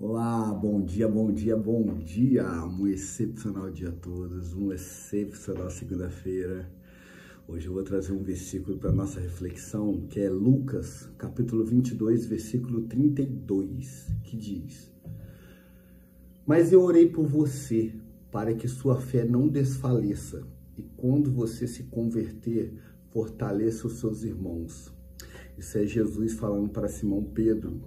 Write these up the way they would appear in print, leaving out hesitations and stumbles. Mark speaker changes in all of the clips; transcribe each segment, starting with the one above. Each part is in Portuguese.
Speaker 1: Olá, bom dia, bom dia, bom dia. Um excepcional dia a todos, uma excepcional segunda-feira. Hoje eu vou trazer um versículo para nossa reflexão, que é Lucas, capítulo 22, versículo 32, que diz: Mas eu orei por você, para que sua fé não desfaleça, e quando você se converter, fortaleça os seus irmãos. Isso é Jesus falando para Simão Pedro.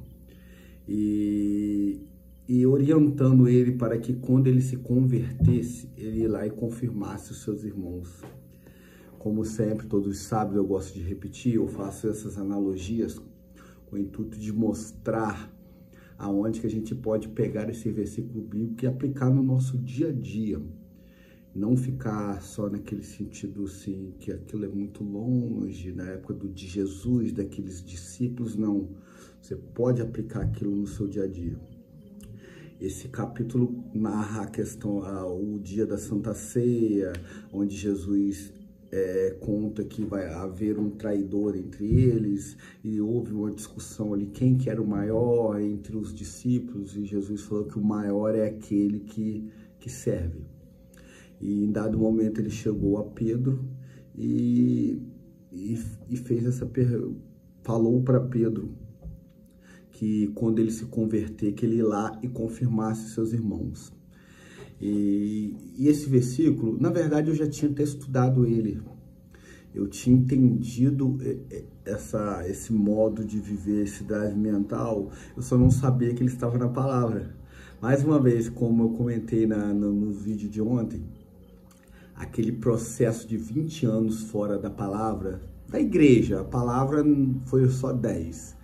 Speaker 1: E orientando ele para que quando ele se convertesse, ele ia lá e confirmasse os seus irmãos. Como sempre, todos sabem, eu gosto de repetir, eu faço essas analogias com o intuito de mostrar aonde que a gente pode pegar esse versículo bíblico e aplicar no nosso dia a dia. Não ficar só naquele sentido assim, que aquilo é muito longe, na época de Jesus, daqueles discípulos, não. Você pode aplicar aquilo no seu dia a dia. Esse capítulo narra a questão, o dia da Santa Ceia, onde Jesus conta que vai haver um traidor entre eles, e houve uma discussão ali, quem que era o maior entre os discípulos, e Jesus falou que o maior é aquele que serve. E em dado momento ele chegou a Pedro e fez essa pergunta, falou para Pedro que quando ele se converter, que ele ia lá e confirmasse seus irmãos. E esse versículo, na verdade, eu já tinha até estudado ele. Eu tinha entendido esse modo de viver, esse drive mental, eu só não sabia que ele estava na palavra. Mais uma vez, como eu comentei no vídeo de ontem, aquele processo de 20 anos fora da palavra, da igreja, a palavra foi só 10.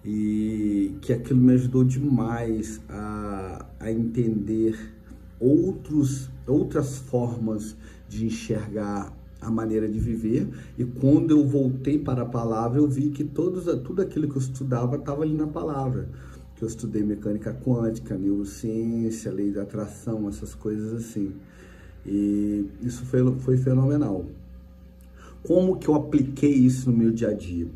Speaker 1: E que aquilo me ajudou demais a entender outras formas de enxergar a maneira de viver. E quando eu voltei para a palavra, eu vi que tudo aquilo que eu estudava estava ali na palavra. Que eu estudei mecânica quântica, neurociência, lei da atração, essas coisas assim. E isso foi fenomenal. Como que eu apliquei isso no meu dia a dia?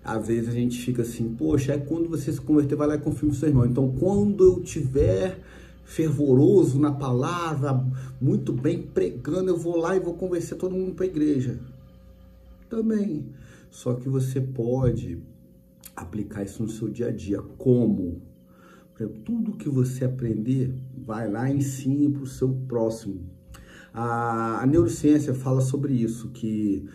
Speaker 1: Às vezes a gente fica assim, poxa, quando você se converter, vai lá e confirma o seu irmão. Então, quando eu tiver fervoroso na palavra, muito bem pregando, eu vou lá e vou convencer todo mundo para a igreja. Também. Só que você pode aplicar isso no seu dia a dia. Como? Tudo que você aprender, vai lá e ensine para o seu próximo. A neurociência fala sobre isso, que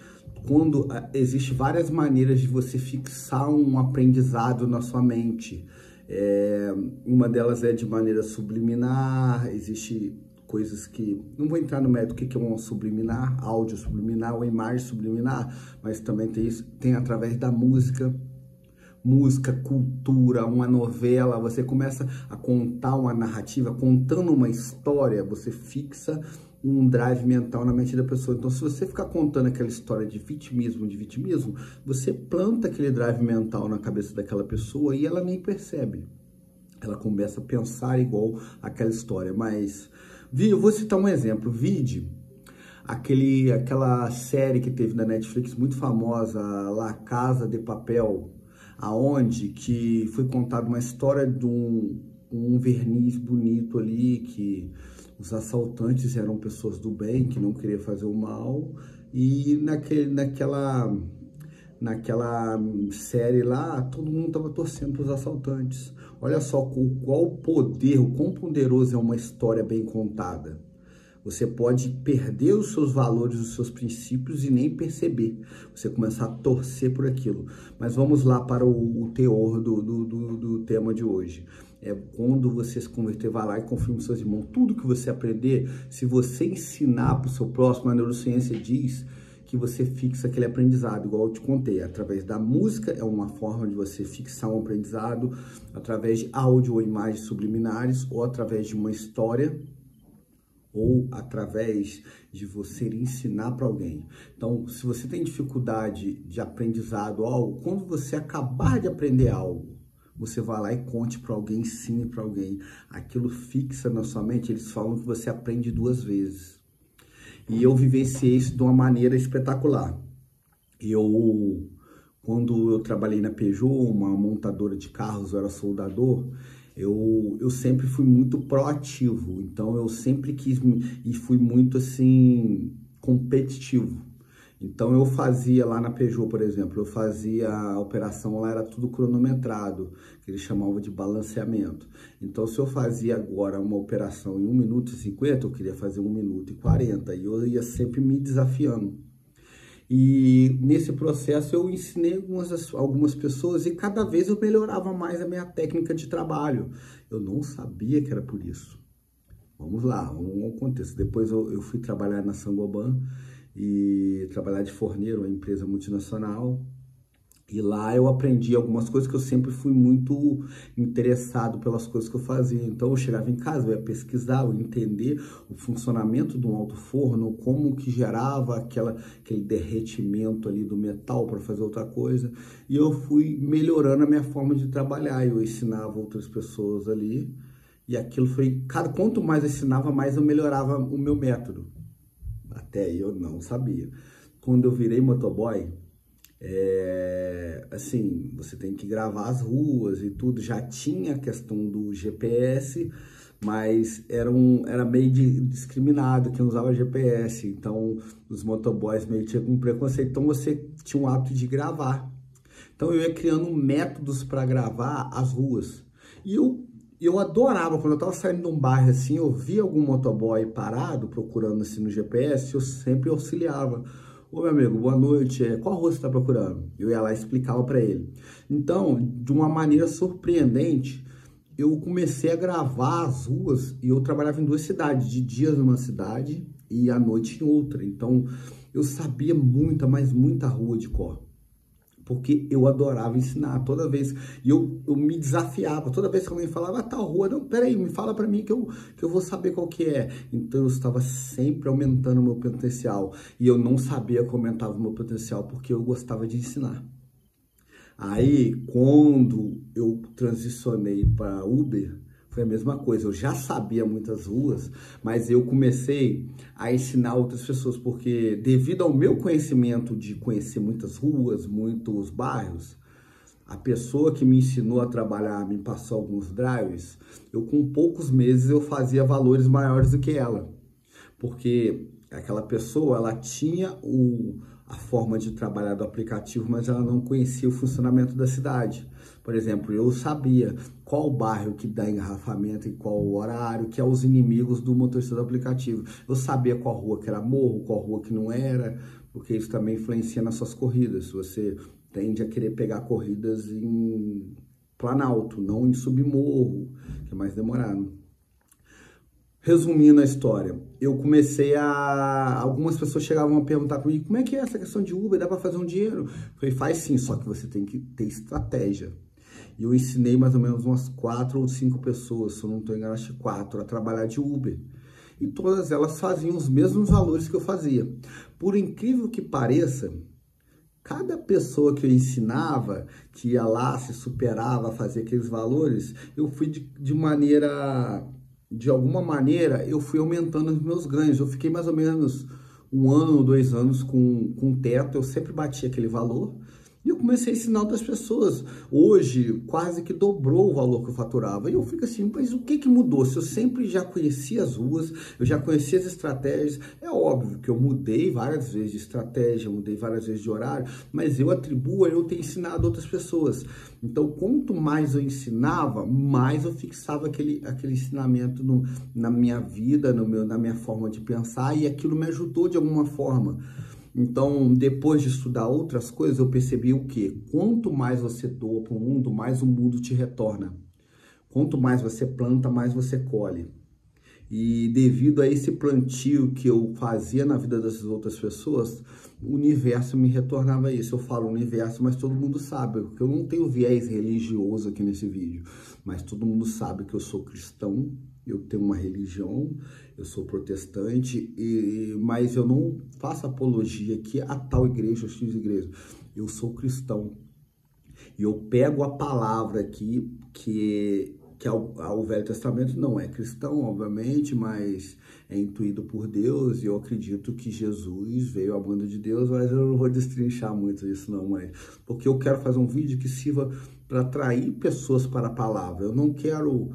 Speaker 1: quando existe várias maneiras de você fixar um aprendizado na sua mente. Uma delas é de maneira subliminar, existe coisas que... Não vou entrar no mérito do que é um subliminar, áudio subliminar ou imagem subliminar, mas também tem através da música, cultura, uma novela, você começa a contar uma narrativa, contando uma história, você fixa um drive mental na mente da pessoa. Então, se você ficar contando aquela história de vitimismo, você planta aquele drive mental na cabeça daquela pessoa e ela nem percebe. Ela começa a pensar igual aquela história. Mas, eu vou citar um exemplo. Vide aquela série que teve na Netflix, muito famosa, La Casa de Papel, aonde que foi contada uma história de um verniz bonito ali, que os assaltantes eram pessoas do bem, que não queriam fazer o mal, e naquela série lá, todo mundo estava torcendo para os assaltantes. Olha só qual poder, o quão poderoso é uma história bem contada. Você pode perder os seus valores, os seus princípios e nem perceber. Você começar a torcer por aquilo. Mas vamos lá para o teor do tema de hoje. Quando você se converter, vai lá e confirma os seus irmãos. Tudo que você aprender, se você ensinar para o seu próximo, a neurociência diz que você fixa aquele aprendizado, igual eu te contei. Através da música é uma forma de você fixar um aprendizado, através de áudio ou imagens subliminares, ou através de uma história, ou através de você ensinar para alguém. Então, se você tem dificuldade de aprendizado, algo, quando você acabar de aprender algo, você vai lá e conte para alguém, ensine para alguém. Aquilo fixa na sua mente, eles falam que você aprende 2 vezes. E eu vivenciei isso de uma maneira espetacular. Quando eu trabalhei na Peugeot, uma montadora de carros, eu era soldador, Eu sempre fui muito proativo, então eu sempre quis e fui muito assim competitivo. Então eu fazia lá na Peugeot, por exemplo, eu fazia a operação lá, era tudo cronometrado, que eles chamavam de balanceamento. Então se eu fazia agora uma operação em 1 minuto e 50, eu queria fazer 1 minuto e 40, e eu ia sempre me desafiando. E nesse processo eu ensinei algumas pessoas e cada vez eu melhorava mais a minha técnica de trabalho. Eu não sabia que era por isso. Vamos lá, um contexto. Depois eu fui trabalhar na Saint-Gobain e trabalhar de forneiro, uma empresa multinacional. E lá eu aprendi algumas coisas que eu sempre fui muito interessado pelas coisas que eu fazia. Então eu chegava em casa, eu ia pesquisar, eu ia entender o funcionamento de um alto forno, como que gerava aquele derretimento ali do metal para fazer outra coisa. E eu fui melhorando a minha forma de trabalhar. Eu ensinava outras pessoas ali. E aquilo foi... Quanto mais eu ensinava, mais eu melhorava o meu método. Até aí eu não sabia. Quando eu virei motoboy... assim, você tem que gravar as ruas e tudo, já tinha a questão do GPS, mas era meio discriminado quem usava GPS, então os motoboys meio tinham um preconceito, então você tinha um hábito de gravar. Então eu ia criando métodos para gravar as ruas, e eu adorava, quando eu tava saindo de um bairro assim, eu via algum motoboy parado, procurando assim no GPS, eu sempre auxiliava. Ô meu amigo, boa noite, qual rua você está procurando? Eu ia lá e explicava para ele. Então, de uma maneira surpreendente, eu comecei a gravar as ruas e eu trabalhava em 2 cidades, de dia numa cidade e à noite em outra. Então, eu sabia muita, mas muita rua de cor. Porque eu adorava ensinar toda vez, e eu me desafiava, toda vez que alguém falava, tal rua, não, peraí, me fala pra mim que eu vou saber qual que é. Então eu estava sempre aumentando o meu potencial, e eu não sabia que aumentava o meu potencial, porque eu gostava de ensinar. Aí, quando eu transicionei para Uber, foi a mesma coisa, eu já sabia muitas ruas, mas eu comecei a ensinar outras pessoas, porque devido ao meu conhecimento de conhecer muitas ruas, muitos bairros, a pessoa que me ensinou a trabalhar, me passou alguns drives, eu com poucos meses eu fazia valores maiores do que ela, porque aquela pessoa, ela tinha a forma de trabalhar do aplicativo, mas ela não conhecia o funcionamento da cidade. Por exemplo, eu sabia qual bairro que dá engarrafamento e qual o horário, que é os inimigos do motorista do aplicativo. Eu sabia qual rua que era morro, qual rua que não era, porque isso também influencia nas suas corridas. Você tende a querer pegar corridas em planalto, não em submorro, que é mais demorado. Resumindo a história, eu comecei algumas pessoas chegavam a perguntar para mim, como é que é essa questão de Uber, dá para fazer um dinheiro? Eu falei, faz sim, só que você tem que ter estratégia. E eu ensinei mais ou menos umas 4 ou 5 pessoas, se eu não estou enganado, acho que 4, a trabalhar de Uber. E todas elas faziam os mesmos valores que eu fazia. Por incrível que pareça, cada pessoa que eu ensinava, que ia lá, se superava a fazer aqueles valores, eu fui de alguma maneira, eu fui aumentando os meus ganhos. Eu fiquei mais ou menos 1 ano ou 2 anos com teto, eu sempre batia aquele valor. E eu comecei a ensinar outras pessoas. Hoje, quase que dobrou o valor que eu faturava. E eu fico assim, mas o que mudou? Se eu sempre já conhecia as ruas, eu já conhecia as estratégias, é óbvio que eu mudei várias vezes de estratégia, mudei várias vezes de horário, mas eu atribuo a eu ter ensinado outras pessoas. Então, quanto mais eu ensinava, mais eu fixava aquele ensinamento na minha vida, na minha forma de pensar, e aquilo me ajudou de alguma forma. Então, depois de estudar outras coisas, eu percebi o quê? Quanto mais você doa para o mundo, mais o mundo te retorna. Quanto mais você planta, mais você colhe. E devido a esse plantio que eu fazia na vida dessas outras pessoas, o universo me retornava isso. Eu falo universo, mas todo mundo sabe, porque eu não tenho viés religioso aqui nesse vídeo. Mas todo mundo sabe que eu sou cristão, eu tenho uma religião, eu sou protestante, mas eu não faço apologia aqui a tal igreja ou X igreja. Eu sou cristão. E eu pego a palavra aqui, que é o Velho Testamento, não é cristão, obviamente, mas é intuído por Deus, e eu acredito que Jesus veio à banda de Deus, mas eu não vou destrinchar muito isso não, porque eu quero fazer um vídeo que sirva para atrair pessoas para a palavra. Eu não quero...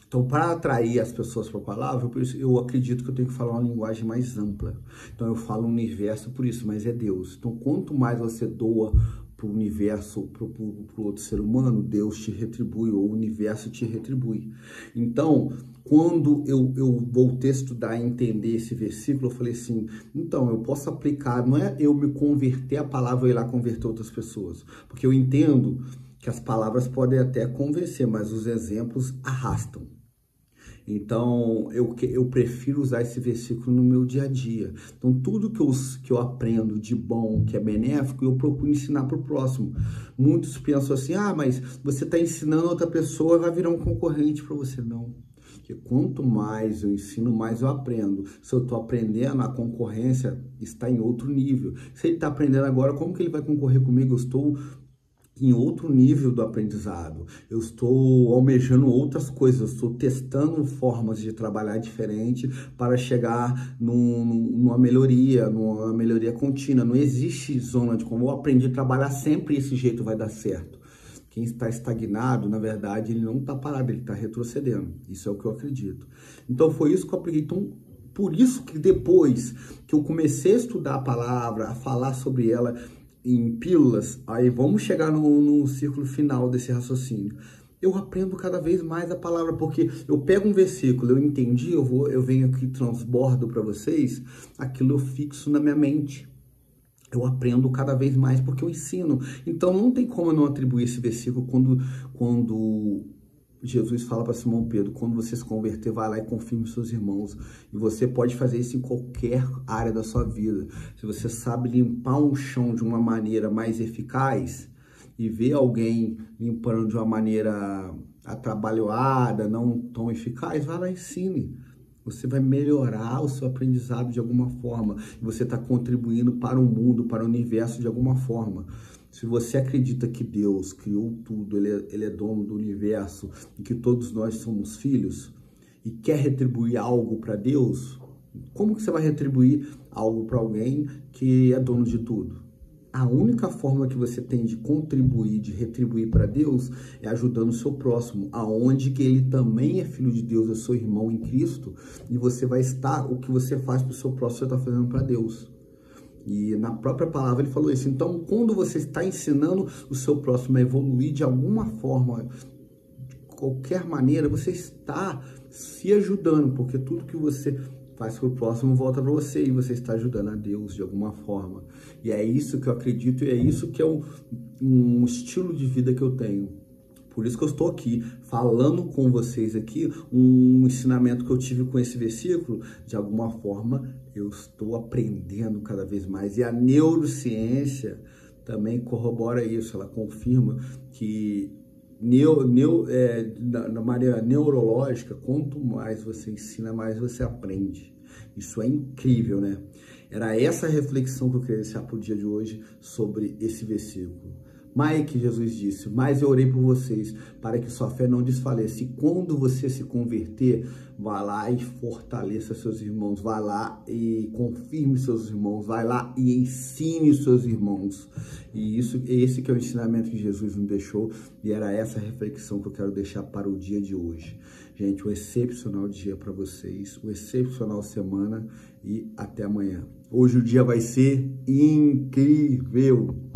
Speaker 1: Então, para atrair as pessoas para a palavra, eu acredito que eu tenho que falar uma linguagem mais ampla. Então, eu falo universo por isso, mas é Deus. Então, quanto mais você doa para o universo, para o outro ser humano, Deus te retribui, ou o universo te retribui. Então, quando eu voltei a estudar e entender esse versículo, eu falei assim, então, eu posso aplicar, não é eu me converter a palavra e ir lá converter outras pessoas. Porque eu entendo que as palavras podem até convencer, mas os exemplos arrastam. Então, eu prefiro usar esse versículo no meu dia a dia. Então, tudo que eu aprendo de bom, que é benéfico, eu procuro ensinar para o próximo. Muitos pensam assim, mas você está ensinando outra pessoa, vai virar um concorrente para você. Não. Porque quanto mais eu ensino, mais eu aprendo. Se eu estou aprendendo, a concorrência está em outro nível. Se ele está aprendendo agora, como que ele vai concorrer comigo? Eu estou em outro nível do aprendizado, eu estou almejando outras coisas, eu estou testando formas de trabalhar diferente para chegar numa melhoria contínua. Não existe zona de como eu aprendi a trabalhar sempre, esse jeito vai dar certo. Quem está estagnado, na verdade, ele não está parado, ele está retrocedendo. Isso é o que eu acredito. Então foi isso que eu aprendi. Então, por isso que depois que eu comecei a estudar a palavra, a falar sobre ela em pílulas, aí vamos chegar no círculo final desse raciocínio. Eu aprendo cada vez mais a palavra, porque eu pego um versículo, eu entendi, eu venho aqui, transbordo para vocês, aquilo eu fixo na minha mente. Eu aprendo cada vez mais porque eu ensino. Então não tem como eu não atribuir esse versículo quando Jesus fala para Simão Pedro, quando você se converter, vai lá e confirme os seus irmãos. E você pode fazer isso em qualquer área da sua vida. Se você sabe limpar um chão de uma maneira mais eficaz e ver alguém limpando de uma maneira atabalhoada, não tão eficaz, vai lá e ensine. Você vai melhorar o seu aprendizado de alguma forma. E você está contribuindo para o mundo, para o universo de alguma forma. Se você acredita que Deus criou tudo, ele é dono do universo e que todos nós somos filhos e quer retribuir algo para Deus, como que você vai retribuir algo para alguém que é dono de tudo? A única forma que você tem de contribuir, de retribuir para Deus é ajudando o seu próximo, aonde que ele também é filho de Deus, é seu irmão em Cristo, e você vai estar, o que você faz para o seu próximo, você está fazendo para Deus. E na própria palavra ele falou isso. Então, quando você está ensinando o seu próximo a evoluir de alguma forma, de qualquer maneira, você está se ajudando, porque tudo que você faz para o próximo volta para você, e você está ajudando a Deus de alguma forma. E é isso que eu acredito, e é isso que é um estilo de vida que eu tenho. Por isso que eu estou aqui, falando com vocês aqui, um ensinamento que eu tive com esse versículo, de alguma forma eu estou aprendendo cada vez mais. E a neurociência também corrobora isso, ela confirma que na área neurológica, quanto mais você ensina, mais você aprende. Isso é incrível, né? Era essa reflexão que eu queria deixar para o dia de hoje sobre esse versículo. Mas que Jesus disse, mas eu orei por vocês, para que sua fé não desfaleça. E quando você se converter, vá lá e fortaleça seus irmãos, vá lá e confirme seus irmãos, vai lá e ensine os seus irmãos. E esse que é o ensinamento que Jesus nos deixou, e era essa reflexão que eu quero deixar para o dia de hoje. Gente, um excepcional dia para vocês, uma excepcional semana e até amanhã. Hoje o dia vai ser incrível!